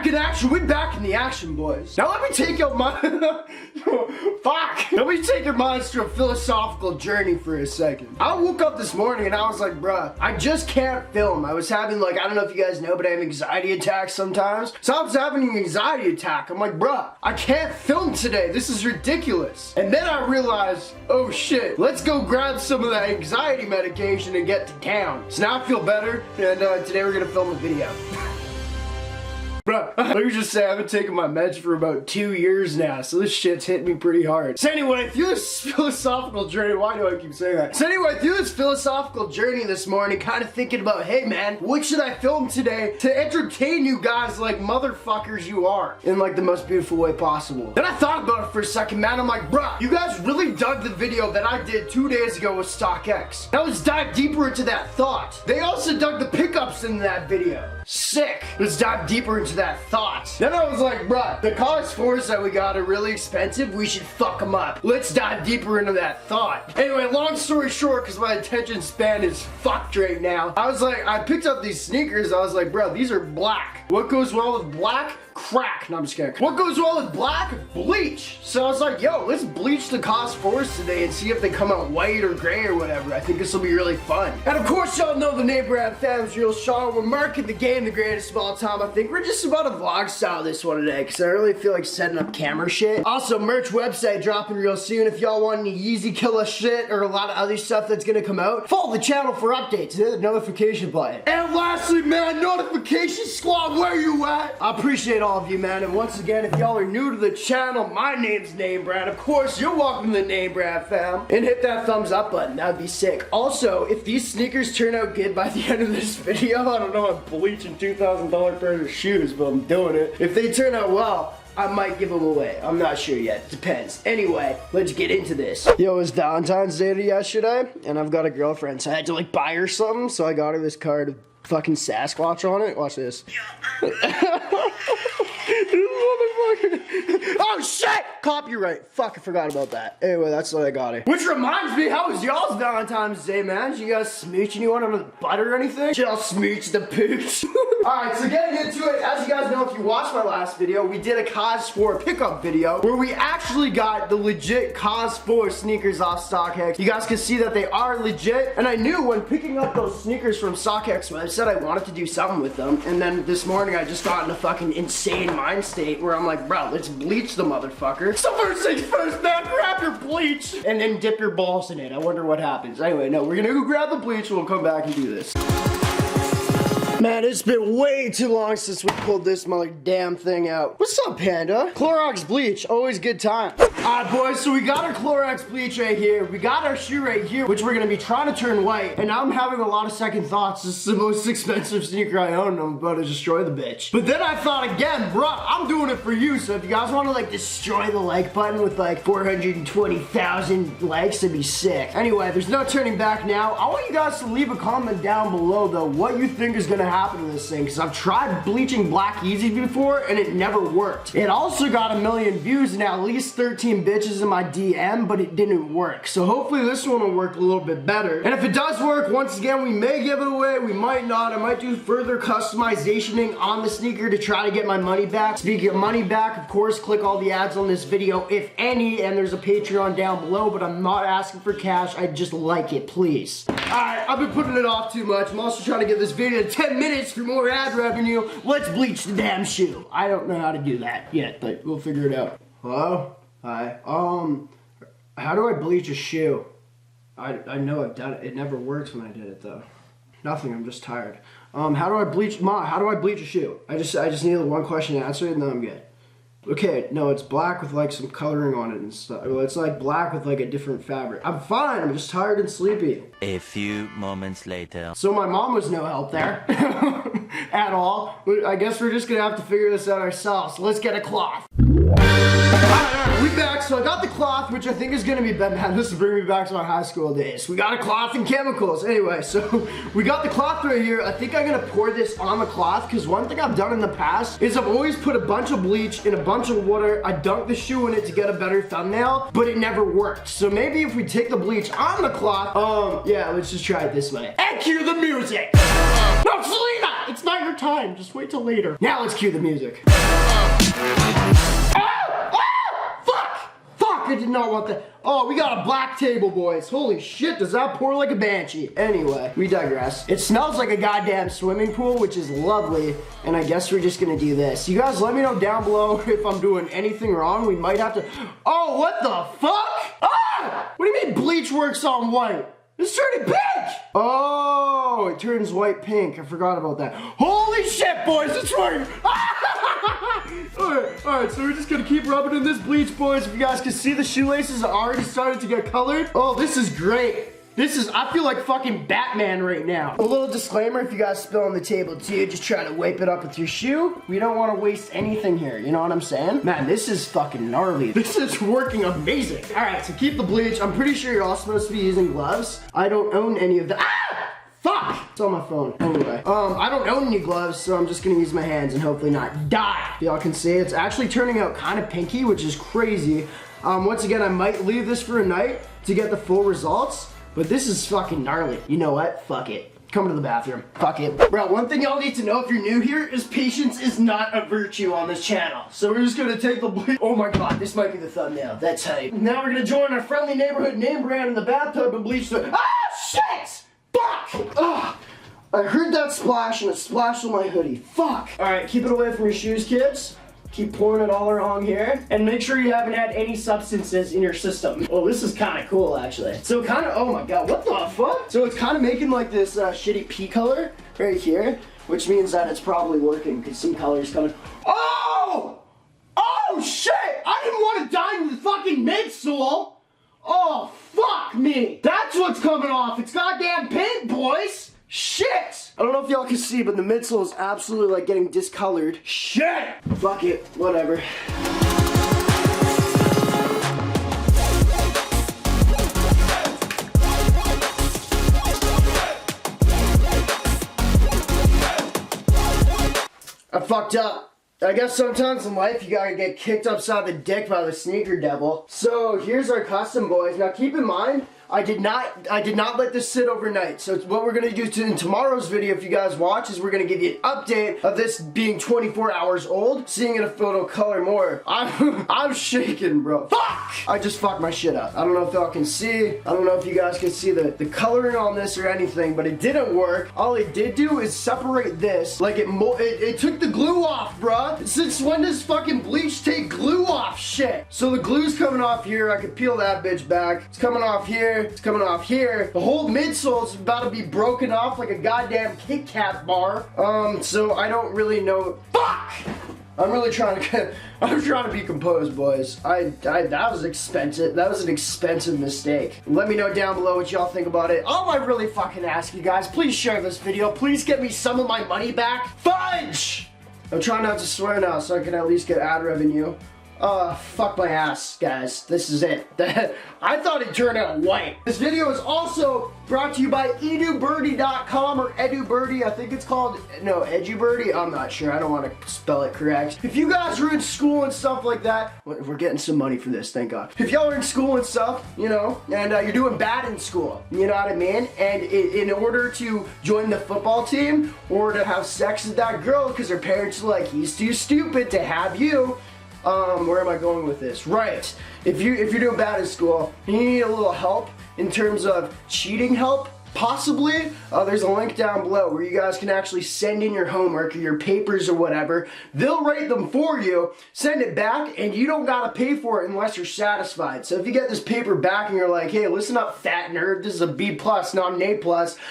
back in action. We back in the action, boys. Now let me take your mind. Fuck. Let me take your minds to a philosophical journey for a second. I woke up this morning and I was like, bruh, I just can't film. I was having like, I don't know if you guys know, but I have anxiety attacks sometimes. So I was having an anxiety attack. I'm like, bruh, I can't film today. This is ridiculous. And then I realized, oh shit, let's go grab some of that anxiety medication and get to town. So now I feel better, and today we're gonna film a video. Bro, let me just say, I've been taking my meds for about 2 years now, so this shit's hitting me pretty hard. So anyway, through this philosophical journey, why do I keep saying that? So anyway, through this philosophical journey this morning, kind of thinking about, hey man, what should I film today to entertain you guys like motherfuckers you are, in like the most beautiful way possible. Then I thought about it for a second, man. I'm like, bruh, you guys really dug the video that I did 2 days ago with StockX. Now let's dive deeper into that thought. They also dug the pickups in that video. Sick. Let's dive deeper into that thought. Then I was like, bruh, the Kaws 4s that we got are really expensive. We should fuck them up. Let's dive deeper into that thought. Anyway, long story short, because my attention span is fucked right now, I was like, I picked up these sneakers. I was like, bro, these are black. What goes well with black? Crack. No, I'm just kidding. What goes well with black? Bleach. So I was like, yo, let's bleach the Kaws 4s today and see if they come out white or gray or whatever. I think this will be really fun. And of course, y'all know the name brand fam's real Sean. We're marking the game the greatest of all time. I think we're just about to vlog style this one today because I really feel like setting up camera shit. Also, merch website dropping real soon. If y'all want any Yeezy killer shit or a lot of other stuff that's gonna come out, follow the channel for updates. Hit the notification button. And lastly, man, notification squad, where you at? I appreciate all of you, man. And once again, if y'all are new to the channel, my name's Name Brand. Of course, you're welcome to the Name Brand fam. And hit that thumbs up button. That'd be sick. Also, if these sneakers turn out good by the end of this video, I don't know, I'm bleaching $2,000 pair of shoes, but I'm doing it. If they turn out well, I might give them away. I'm not sure yet. Depends. Anyway, let's get into this. Yo, it was Valentine's Day yesterday, and I've got a girlfriend, so I had to like buy her something, so I got her this card of fucking Sasquatch on it. Watch this. Oh shit! Copyright. Fuck, I forgot about that. Anyway, that's what I got her. Which reminds me, how was y'all's Valentine's Day, man? Did you guys smooch anyone under the butt or anything? Did y'all smooch the pooch? Alright, so getting into it, as you guys know, if you watched my last video, we did a Kaws 4 pickup video where we actually got the legit Kaws 4 sneakers off StockX. You guys can see that they are legit, and I knew when picking up those sneakers from StockX website, I wanted to do something with them, and then this morning I just got in a fucking insane mind state where I'm like, bro, let's bleach the motherfucker. So first things first, man, grab your bleach and then dip your balls in it. I wonder what happens. Anyway, no, we're gonna go grab the bleach and we'll come back and do this. Man, it's been way too long since we pulled this mother damn thing out. What's up, Panda? Clorox bleach, always good time. Alright, boys, so we got our Clorox bleach right here. We got our shoe right here, which we're gonna be trying to turn white. And now I'm having a lot of second thoughts. This is the most expensive sneaker I own, and I'm about to destroy the bitch. But then I thought again, bruh, I'm doing it for you. So if you guys want to like destroy the like button with like 420,000 likes, it'd be sick. Anyway, there's no turning back now. I want you guys to leave a comment down below though, what you think is gonna happen to this thing, because I've tried bleaching black Yeezys before and it never worked. It also got 1 million views and at least 13 bitches in my DM, but it didn't work. So hopefully this one will work a little bit better. And if it does work, once again, we may give it away, we might not. I might do further customizationing on the sneaker to try to get my money back. Speaking of money back, of course, click all the ads on this video, if any, and there's a Patreon down below, but I'm not asking for cash. I'd just like it, please. Alright, I've been putting it off too much. I'm also trying to get this video to 10 minutes for more ad revenue. Let's bleach the damn shoe. I don't know how to do that yet, but we'll figure it out. Hello? Hi. How do I bleach a shoe? I know I've done it. It never works when I did it though. Nothing, I'm just tired. How do I bleach, Ma, how do I bleach a shoe? I just need one question answered and then I'm good. Okay, no, it's black with like some coloring on it and stuff. Well, it's like black with like a different fabric. I'm fine, I'm just tired and sleepy. A few moments later. So my mom was no help there. At all. I guess we're just gonna have to figure this out ourselves. So let's get a cloth. Alright, we back. So I got the cloth, which I think is gonna be better. Man, this will bring me back to my high school days. We got a cloth and chemicals. Anyway, so we got the cloth right here. I think I'm gonna pour this on the cloth, because one thing I've done in the past is I've always put a bunch of bleach in a bunch of water. I dunked the shoe in it to get a better thumbnail, but it never worked. So maybe if we take the bleach on the cloth, yeah, let's just try it this way. And cue the music. No, Selena! It's not your time. Just wait till later. Now let's cue the music. I did not want that. Oh, we got a black table, boys. Holy shit, does that pour like a banshee? Anyway, we digress. It smells like a goddamn swimming pool, which is lovely. And I guess we're just gonna do this. You guys let me know down below if I'm doing anything wrong. We might have to. Oh, what the fuck? Ah! What do you mean bleach works on white? It's turning pink! Oh, it turns white pink. I forgot about that. Holy shit, boys, it's working! Alright, so we're just gonna keep rubbing in this bleach, boys. If you guys can see, the shoelaces are already starting to get colored. Oh, this is great. I feel like fucking Batman right now. A little disclaimer, if you guys spill on the table too, just try to wipe it up with your shoe. We don't want to waste anything here, you know what I'm saying? Man, this is fucking gnarly. This is working amazing. All right, so keep the bleach. I'm pretty sure you're all supposed to be using gloves. I don't own any of the, fuck! It's on my phone. Anyway, I don't own any gloves, so I'm just gonna use my hands and hopefully not die. Y'all can see it's actually turning out kind of pinky, which is crazy. Once again, I might leave this for a night to get the full results. But this is fucking gnarly. You know what? Fuck it. Come to the bathroom. Fuck it. Bro, one thing y'all need to know if you're new here is patience is not a virtue on this channel. So we're just gonna take the bleach. Oh my god, this might be the thumbnail. That's hype. Now we're gonna join our friendly neighborhood name brand in the bathtub and bleach the. Shit! Fuck! Ugh. I heard that splash and it splashed on my hoodie. Fuck! Alright, keep it away from your shoes, kids. Keep pouring it all along here. And make sure you haven't had any substances in your system. Oh, this is kind of cool, actually. So kind of, oh my god, what the fuck? So it's kind of making like this shitty pea color right here, which means that it's probably working because some color's coming. Oh! Oh, shit! I didn't want to die in the fucking midsole! Oh, fuck me! That's what's coming off! It's goddamn pink, boys! Shit! I don't know if y'all can see, but the midsole is absolutely like getting discolored. Shit! Fuck it, whatever. I fucked up. I guess sometimes in life you gotta get kicked upside the dick by the sneaker devil. So here's our custom, boys. Now keep in mind, I did not let this sit overnight. So what we're gonna do in tomorrow's video, if you guys watch, is we're gonna give you an update of this being 24 hours old, seeing it a photo color more. I'm shaking, bro. Fuck! I just fucked my shit up. I don't know if y'all can see. I don't know if you guys can see the coloring on this or anything, but it didn't work. All it did do is separate this. Like it took the glue off, bruh. Since when does fucking bleach take glue off shit? So the glue's coming off here. I could peel that bitch back. It's coming off here. It's coming off here. The whole midsole is about to be broken off like a goddamn Kit Kat bar. So I don't really know. Fuck! I'm really trying to be composed, boys. That was expensive. That was an expensive mistake. Let me know down below what y'all think about it. All I really fucking ask you guys, please share this video. Please get me some of my money back. Fudge! I'm trying not to swear now so I can at least get ad revenue. Fuck my ass, guys. This is it. I thought it turned out white. This video is also brought to you by edubirdie.com or edubirdie. I think it's called, no, edubirdie. I'm not sure. I don't want to spell it correct. If you guys are in school and stuff like that, we're getting some money for this, thank God. If y'all are in school and stuff, you know, and you're doing bad in school, you know what I mean? And in order to join the football team or to have sex with that girl because her parents are like, he's too stupid to have you, where am I going with this? Right. If you're doing bad in school and you need a little help in terms of cheating help, possibly, there's a link down below where you guys can actually send in your homework or your papers or whatever. They'll write them for you, send it back, and you don't gotta pay for it unless you're satisfied. So if you get this paper back and you're like, hey, listen up, fat nerd, this is a B+, not an A+,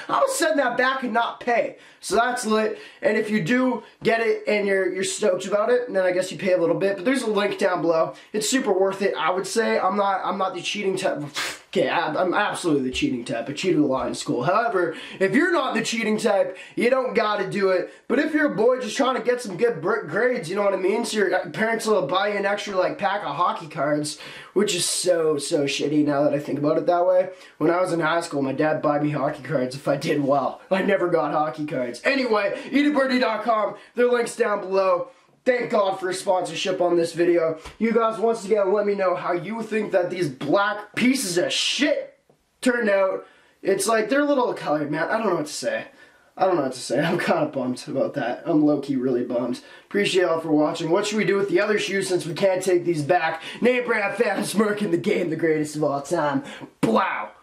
I'll send that back and not pay. So that's lit. And if you do get it and you're stoked about it, then I guess you pay a little bit. But there's a link down below. It's super worth it, I would say. I'm not the cheating type. Okay, I'm absolutely the cheating type. I cheated a lot in school. However, if you're not the cheating type, you don't gotta do it. But if you're a boy just trying to get some good grades, you know what I mean? So your parents will buy you an extra like pack of hockey cards, which is so shitty now that I think about it that way. When I was in high school, my dad bought me hockey cards if I did well. I never got hockey cards. Anyway, edubirdie.com, their link's down below. Thank God for sponsorship on this video. You guys, once again, let me know how you think that these black pieces of shit turned out. It's like, they're a little colored, man. I don't know what to say. I don't know what to say. I'm kind of bummed about that. I'm low-key really bummed. Appreciate y'all for watching. What should we do with the other shoes since we can't take these back? Name brand fan smirking the game, the greatest of all time. Blow!